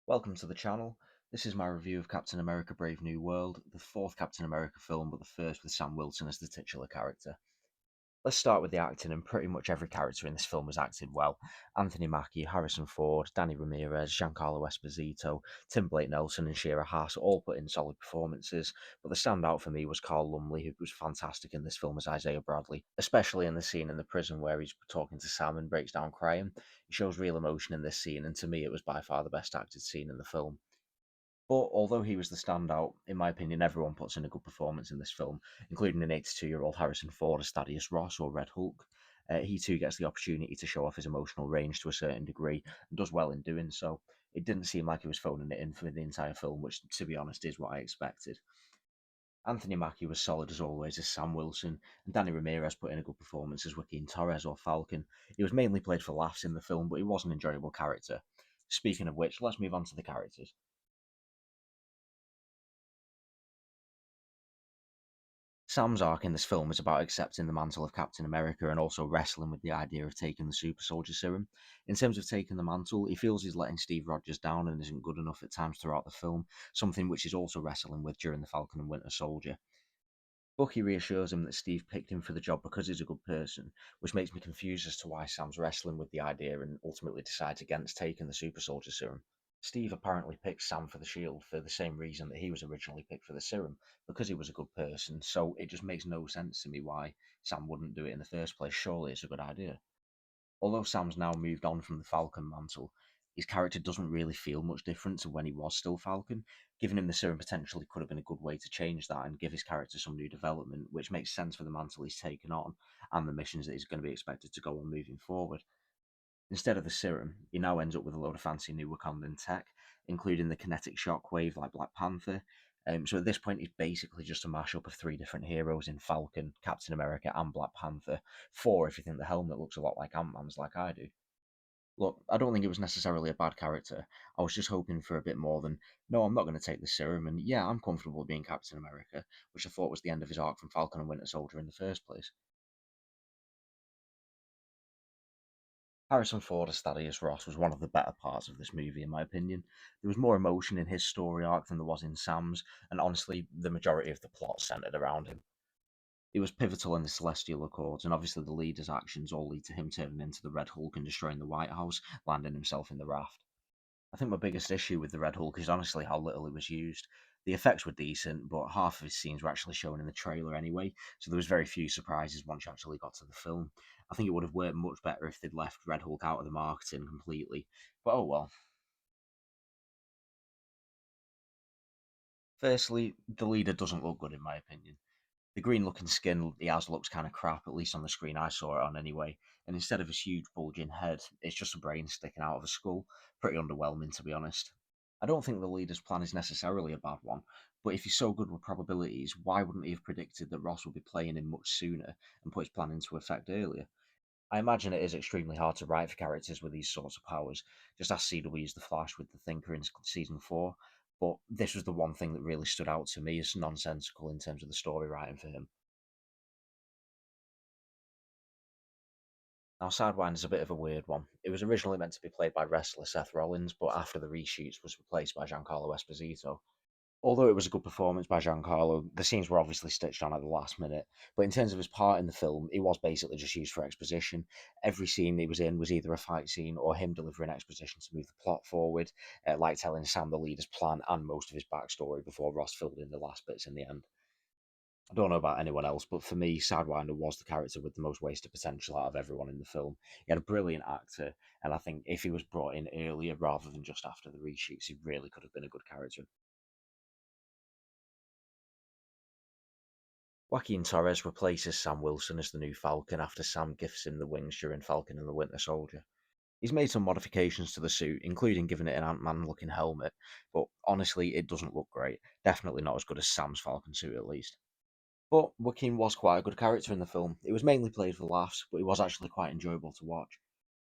Welcome to the channel. This is my review of Captain America Brave New World, the fourth Captain America film, but the first with Sam Wilson as the titular character. Let's start with the acting, and pretty much every character in this film has acted well. Anthony Mackie, Harrison Ford, Danny Ramirez, Giancarlo Esposito, Tim Blake Nelson, and Shira Haas all put in solid performances, but the standout for me was Carl Lumley, who was fantastic in this film as Isaiah Bradley, especially in the scene in the prison where he's talking to Sam and breaks down crying. He shows real emotion in this scene, and to me it was by far the best acted scene in the film. But although he was the standout, in my opinion, everyone puts in a good performance in this film, including an 82-year-old Harrison Ford as Thaddeus Ross or Red Hulk. He too gets the opportunity to show off his emotional range to a certain degree and does well in doing so. It didn't seem like he was phoning it in for the entire film, which, to be honest, is what I expected. Anthony Mackie was solid as always as Sam Wilson, and Danny Ramirez put in a good performance as Joaquin Torres or Falcon. He was mainly played for laughs in the film, but he was an enjoyable character. Speaking of which, let's move on to the characters. Sam's arc in this film is about accepting the mantle of Captain America and also wrestling with the idea of taking the super soldier serum. In terms of taking the mantle, he feels he's letting Steve Rogers down and isn't good enough at times throughout the film, something which he's also wrestling with during the Falcon and Winter Soldier. Bucky reassures him that Steve picked him for the job because he's a good person, which makes me confused as to why Sam's wrestling with the idea and ultimately decides against taking the super soldier serum. Steve apparently picked Sam for the shield for the same reason that he was originally picked for the serum, because he was a good person, so it just makes no sense to me why Sam wouldn't do it in the first place. Surely it's a good idea. Although Sam's now moved on from the Falcon mantle, his character doesn't really feel much different to when he was still Falcon. Giving him the serum potentially could have been a good way to change that and give his character some new development, which makes sense for the mantle he's taken on and the missions that he's going to be expected to go on moving forward. Instead of the serum, he now ends up with a load of fancy new Wakandan tech, including the kinetic shockwave like Black Panther. So at this point, he's basically just a mashup of three different heroes in Falcon, Captain America, and Black Panther. For if you think the helmet looks a lot like Ant-Man's, like I do. Look, I don't think it was necessarily a bad character. I was just hoping for a bit more than, no, I'm not going to take the serum, and yeah, I'm comfortable being Captain America, which I thought was the end of his arc from Falcon and Winter Soldier in the first place. Harrison Ford as Thaddeus Ross was one of the better parts of this movie, in my opinion. There was more emotion in his story arc than there was in Sam's, and honestly, the majority of the plot centered around him. He was pivotal in the Celestial Accords, and obviously the leader's actions all lead to him turning into the Red Hulk and destroying the White House, landing himself in the raft. I think my biggest issue with the Red Hulk is honestly how little it was used. The effects were decent, but half of his scenes were actually shown in the trailer anyway, so there was very few surprises once you actually got to the film. I think it would have worked much better if they'd left Red Hulk out of the marketing completely, but oh well. Firstly, the leader doesn't look good in my opinion. The green looking skin he has looks kind of crap, at least on the screen I saw it on anyway, and instead of his huge bulging head, it's just a brain sticking out of a skull. Pretty underwhelming, to be honest. I don't think the leader's plan is necessarily a bad one, but if he's so good with probabilities, why wouldn't he have predicted that Ross would be playing him much sooner and put his plan into effect earlier? I imagine it is extremely hard to write for characters with these sorts of powers. Just ask CW's The Flash with the Thinker in season 4, but this was the one thing that really stood out to me as nonsensical in terms of the story writing for him. Now, Sidewinder is a bit of a weird one. It was originally meant to be played by wrestler Seth Rollins, but after the reshoots was replaced by Giancarlo Esposito. Although it was a good performance by Giancarlo, the scenes were obviously stitched on at the last minute. But in terms of his part in the film, he was basically just used for exposition. Every scene he was in was either a fight scene or him delivering exposition to move the plot forward, like telling Sam the leader's plan and most of his backstory before Ross filled in the last bits in the end. I don't know about anyone else, but for me, Sidewinder was the character with the most wasted potential out of everyone in the film. He had a brilliant actor, and I think if he was brought in earlier rather than just after the reshoots, he really could have been a good character. Joaquin Torres replaces Sam Wilson as the new Falcon after Sam gifts him the wings during Falcon and the Winter Soldier. He's made some modifications to the suit, including giving it an Ant-Man looking helmet, but honestly, it doesn't look great. Definitely not as good as Sam's Falcon suit, at least. But Joaquin was quite a good character in the film. It was mainly played for laughs, but he was actually quite enjoyable to watch.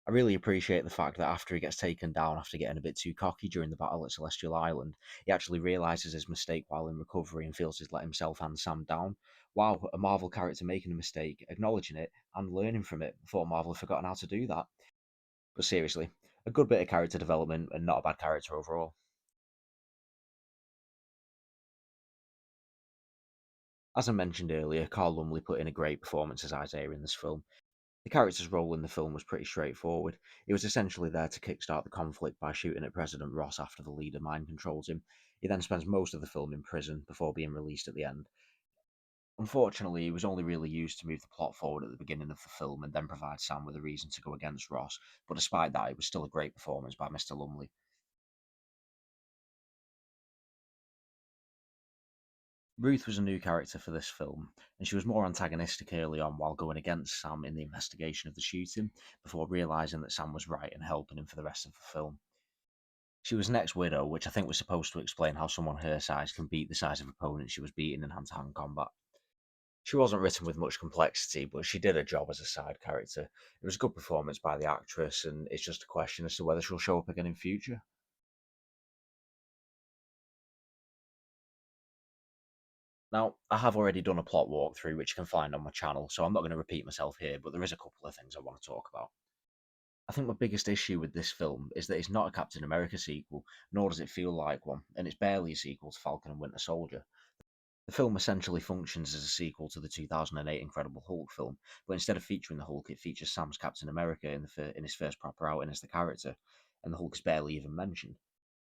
I really appreciate the fact that after he gets taken down after getting a bit too cocky during the battle at Celestial Island, he actually realises his mistake while in recovery and feels he's let himself and Sam down. Wow, a Marvel character making a mistake, acknowledging it, and learning from it. I thought Marvel had forgotten how to do that. But seriously, A good bit of character development and not a bad character overall. As I mentioned earlier, Carl Lumley put in a great performance as Isaiah in this film. The character's role in the film was pretty straightforward. He was essentially there to kickstart the conflict by shooting at President Ross after the leader mind controls him. He then spends most of the film in prison before being released at the end. Unfortunately, he was only really used to move the plot forward at the beginning of the film and then provide Sam with a reason to go against Ross, but despite that, it was still a great performance by Mr. Lumley. Ruth was a new character for this film, and she was more antagonistic early on while going against Sam in the investigation of the shooting, before realising that Sam was right and helping him for the rest of the film. She was an ex-widow, which I think was supposed to explain how someone her size can beat the size of opponents she was beating in hand-to-hand combat. She wasn't written with much complexity, but she did her job as a side character. It was a good performance by the actress, and it's just a question as to whether she'll show up again in future. Now, I have already done a plot walkthrough, which you can find on my channel, so I'm not going to repeat myself here, but there is a couple of things I want to talk about. I think my biggest issue with this film is that it's not a Captain America sequel, nor does it feel like one, and it's barely a sequel to Falcon and Winter Soldier. The film essentially functions as a sequel to the 2008 Incredible Hulk film, but instead of featuring the Hulk, it features Sam's Captain America in his first proper outing as the character, and the Hulk is barely even mentioned.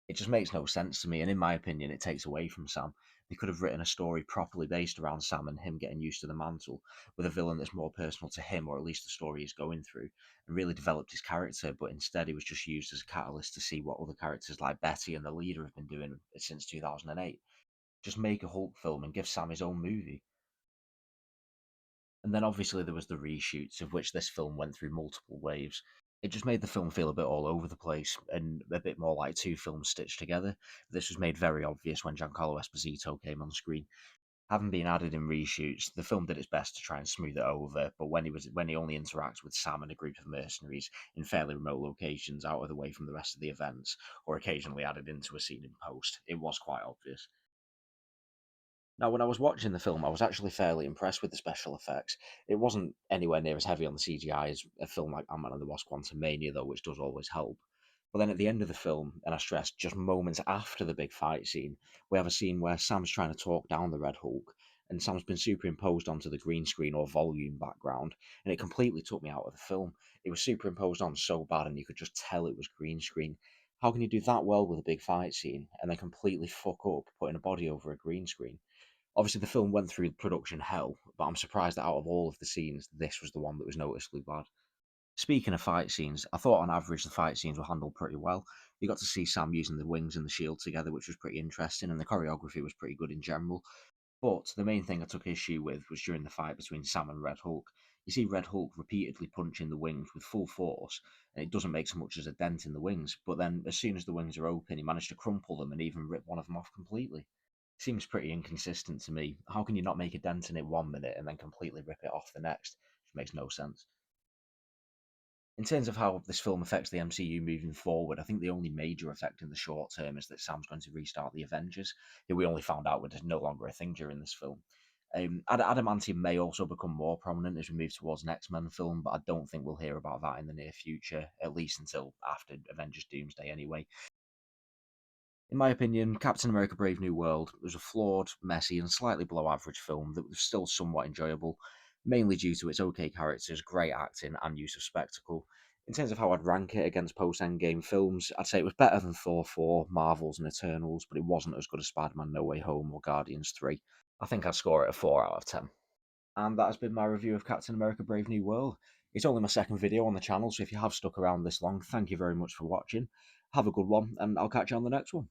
It just makes no sense to me, and in my opinion, it takes away from Sam. They could have written a story properly based around Sam and him getting used to the mantle, with a villain that's more personal to him, or at least the story he's going through, and really developed his character, but instead he was just used as a catalyst to see what other characters like Betty and the leader have been doing since 2008. Just make a Hulk film and give Sam his own movie. And then obviously there was the reshoots, of which this film went through multiple waves. It just made the film feel a bit all over the place and a bit more like two films stitched together. This was made very obvious when Giancarlo Esposito came on screen. Having been added in reshoots, the film did its best to try and smooth it over, but when he only interacts with Sam and a group of mercenaries in fairly remote locations out of the way from the rest of the events, or occasionally added into a scene in post, it was quite obvious. Now, when I was watching the film, I was actually fairly impressed with the special effects. It wasn't anywhere near as heavy on the CGI as a film like Ant-Man and the Wasp: Quantumania, though, which does always help. But then at the end of the film, and I stress just moments after the big fight scene, we have a scene where Sam's trying to talk down the Red Hulk, and Sam's been superimposed onto the green screen or volume background, and it completely took me out of the film. It was superimposed on so bad, and you could just tell it was green screen. How can you do that well with a big fight scene, and then completely fuck up putting a body over a green screen? Obviously, the film went through production hell, but I'm surprised that out of all of the scenes, this was the one that was noticeably bad. Speaking of fight scenes, I thought on average the fight scenes were handled pretty well. You got to see Sam using the wings and the shield together, which was pretty interesting, and the choreography was pretty good in general. But the main thing I took issue with was during the fight between Sam and Red Hulk. You see Red Hulk repeatedly punching the wings with full force, and it doesn't make so much as a dent in the wings. But then, as soon as the wings are open, he managed to crumple them and even rip one of them off completely. Seems pretty inconsistent to me. How can you not make a dent in it 1 minute and then completely rip it off the next? Which makes no sense. In terms of how this film affects the MCU moving forward, I think the only major effect in the short term is that Sam's going to restart the Avengers, who we only found out was no longer a thing during this film. Adamantium may also become more prominent as we move towards an X-Men film, but I don't think we'll hear about that in the near future, at least until after Avengers Doomsday anyway. In my opinion, Captain America Brave New World was a flawed, messy, and slightly below average film that was still somewhat enjoyable, mainly due to its okay characters, great acting, and use of spectacle. In terms of how I'd rank it against post Endgame films, I'd say it was better than Thor 4, Marvels, and Eternals, but it wasn't as good as Spider Man No Way Home or Guardians 3. I think I'd score it a 4 out of 10. And that has been my review of Captain America Brave New World. It's only my second video on the channel, so if you have stuck around this long, thank you very much for watching. Have a good one, and I'll catch you on the next one.